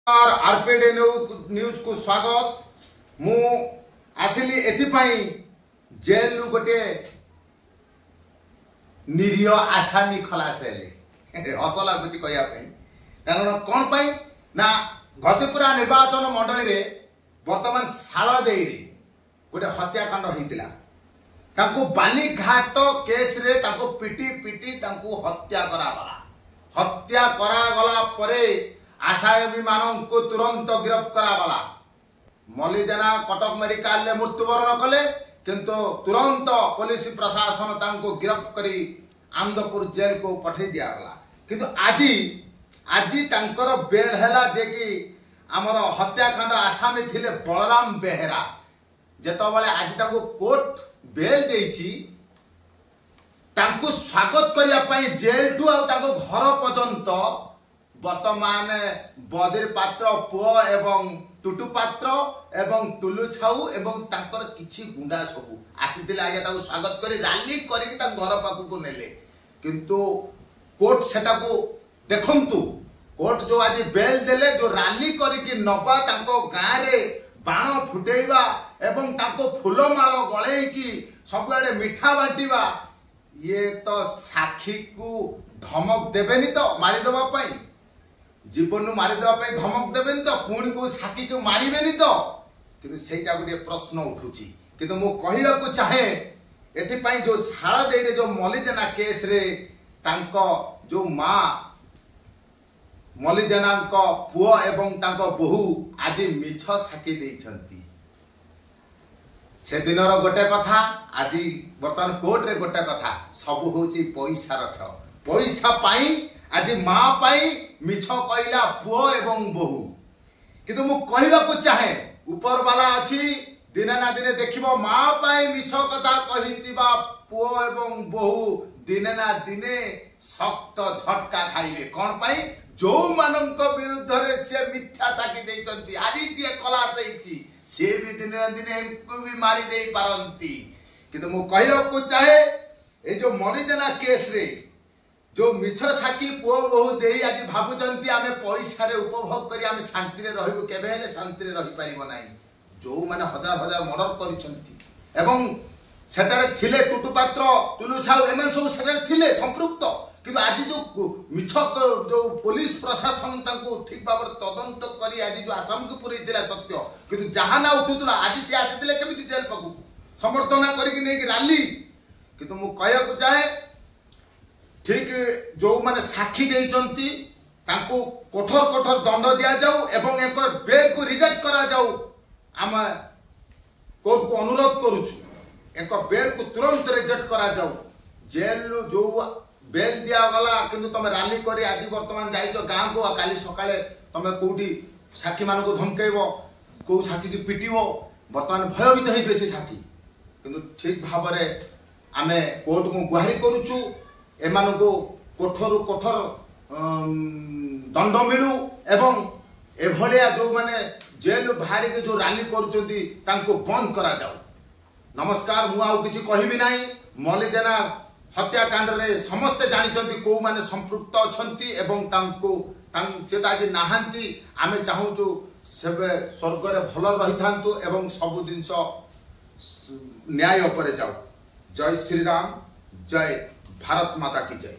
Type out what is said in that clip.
RPD news को स्वागत। मु आसिली एथिपाई जेल रु गोटे निरीह आसामी खलास हेले हस लगुच कहवाई। कारण कौन पाई ना घसीपुरा निर्वाचन मंडली रे वर्तमान शालदे गोटे हत्याकांड होता। तांको बालीघाट केस रे तांको पिटी पिटी तांको हत्या करागला। हत्या करागला परे आसामी मान को तुरंत गिरफ्त करागला। मल्ली जेना कटक मेडिकल में मृत्युवरण कले किंतु तुरंत पुलिस प्रशासन तांको गिरफ्त करी आनंदपुर जेल को पठे दियागला। किंतु आजी तांकर बेल हैला जे कि आमर हत्याकांड आसामी थिले बलराम बेहेरा जेतबले आज ताको कोर्ट बेल देइछि तांको स्वागत करिया पई जेल टू आ तांको घर पर्यंत वर्तमान बदिर पात्र पुओ एवं टुटू पात्र एवं टुलू छाऊ एवं तांकर किछि गुंडा सबु आसीथिले आगे ताको स्वागत करी रैली करी ता घर पाकु को नेले। किंतु कोर्ट सेटा को देखंतु कोर्ट जो आज बेल देले जो रैली करी कि नबा तांको गां रे बाण फुटेइबा एवं तांको फूलमाळ गळेई कि सबआडे मिठा बांटीबा ये तो साखी को धमक देबेनी तो मारी दबा पई जीवन मारी दबा धमक देवेनि तो पुणी को साकी को मारे तो कि सेटा गोटे प्रश्न उठुची। किंतु मु कहला को चाहे एथि जो शारदे जो मल्लीजेना केस रे तांको जो माँ मल्लीजेना पुओ एवं तांको बहु आज मिछ साकी देइछंती। से दिनर गोटे कथा आज वर्तमान कोर्ट रे गोटे कथा सब होची पैसा रख पैसा पाई आज माँ पाई मिछ कहला पुओ एवं बहु। किंतु मु कहला को चाहे ऊपर वाला अछि दिने ना दिने देखिबो माँ पाई मिछ कथा कहितिबा पुओ एवं बहु दिने ना दिने सख्त झटका खाइबे। कौन पाई जो मानक विरुद्ध रे से मिथ्या साकी देइचंती आज जे खलास हेछि से भी दिने ना दिने को भी मारी दे पारंती। किंतु मु कहला को चाहे ए जो मल्लीजेना केस रे जो मिछ साकी पुओ बहु दे आज भावुचंती आमे पैसा रे उपभोग करी आमे शांति रे रहबो केबे हेले शांति रे रहि परिबो नाही। जो माने हजार हजार मर्डर करिसंती एवं सेटारे थिले टुटू पात्र टुलू छाऊ एमन सब सेटारे थिले संपृक्त। किंतु आज जो मिछ जो पुलिस प्रशासन तांको ठीक भाव तदंत करी आज जो आसाम को पूरी दिला सत्य किंतु जहां ना उठुतला आज से आसीतिले केमिति जेल पाकू समर्थन करिक नै कि रैली। किंतु मु कहया को चाहे ठीक जो माने साक्षी देइचंती तांको कठोर कठोर दंड दिया जाऊ एवं एक बेल को रिजेक्ट करा जाऊ। आम कोर्ट को अनुरोध करूछु एक बेल को तुरंत रिजेक्ट करा जाऊ। जेल जो बेल दिया गला किंतु तमे रैली करी आज वर्तमान जाइजो गां को काली सकाळे तमे कोठी साक्षी मान को धमकेइबो को साक्षी की पिटिबो वर्तमान भयभीत होई बेसी साक्षी। किंतु ठीक भाव रे आमे कोर्ट को गुहारी करूछु एमान को कठोर कठोर दंड मिलू एवं एभलिया जो माने जेल बाहर के जो रैली करूचंती तांको बंद करा जाऊ। नमस्कार मु आउ किछि कहिबि नाही। मल्लीजेना हत्याकांड रे समस्त जानिचंती को माने संपृक्त अछंती एवं तांको से आज नाहांती। आमे चाहू जो सेबे स्वर्ग रे भल रही थांतु एवं सब जिंस न्याय उपरे जाऊ। जय श्री राम, जय भारत माता की जय।